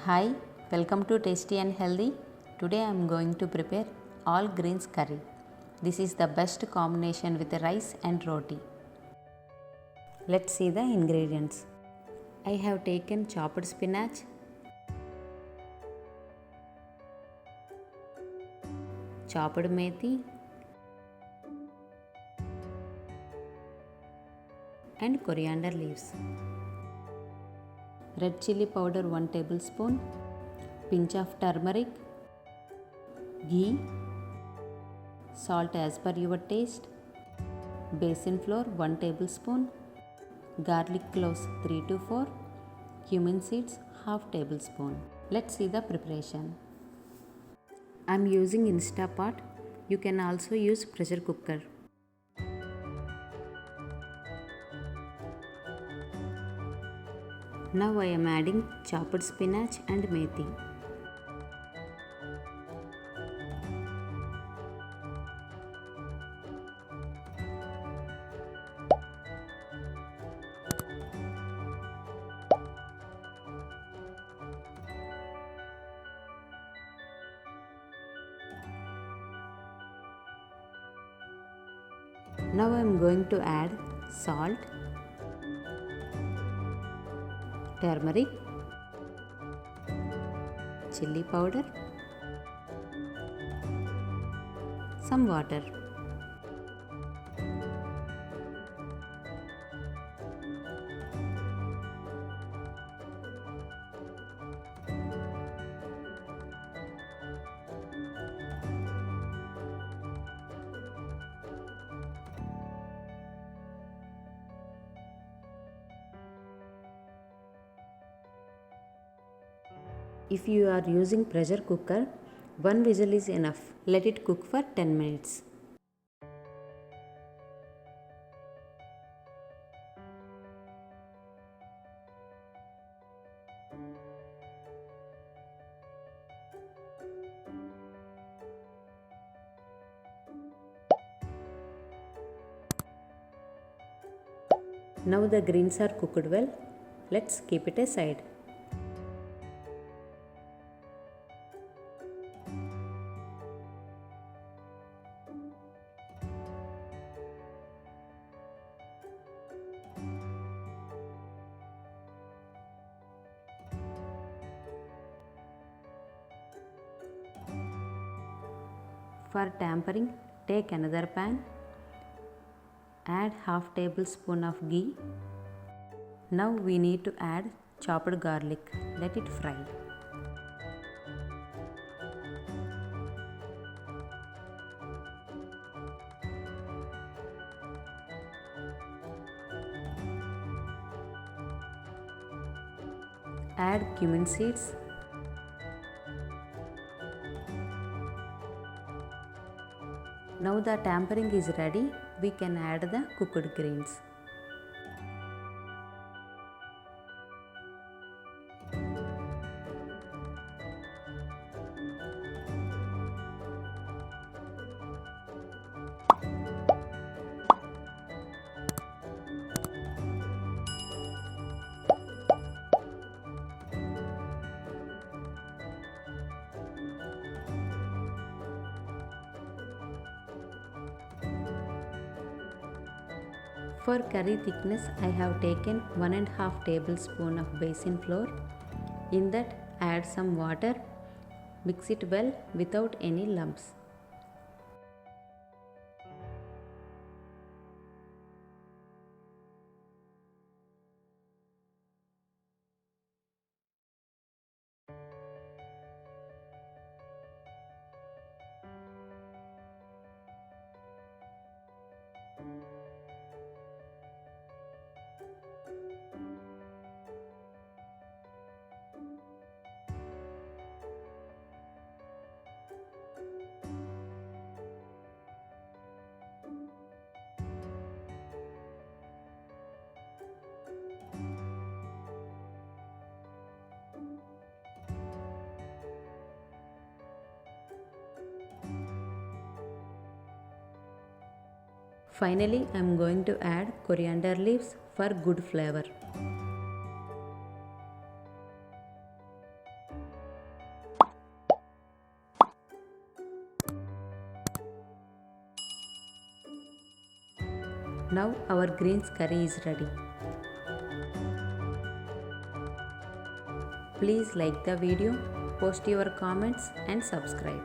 Hi, welcome to Tasty and Healthy. Today I am going to prepare all greens curry. This is the best combination with rice and roti. Let's see the ingredients. I have taken chopped spinach, chopped methi and coriander leaves. Red chilli powder 1 tablespoon, pinch of turmeric, ghee, salt as per your taste, basin flour 1 tablespoon, garlic cloves 3 to 4, cumin seeds half tablespoon. Let's see the preparation. I am using Instapot. You can also use pressure cooker. Now I am adding chopped spinach and methi. Now I am going to add salt, turmeric, chilli powder, some water. If you are using pressure cooker, one whistle is enough. Let it cook for 10 minutes. Now the greens are cooked well. Let's keep it aside. For tempering, take another pan, add half tablespoon of ghee. Now we need to add chopped garlic. Let it fry. Add cumin seeds. Now the tempering is ready, we can add the cooked greens. For curry thickness, I have taken 1.5 tablespoon of basin flour. In that, add some water. Mix it well without any lumps. Finally, I am going to add coriander leaves for good flavor. Now our greens curry is ready. Please like the video, post your comments and subscribe.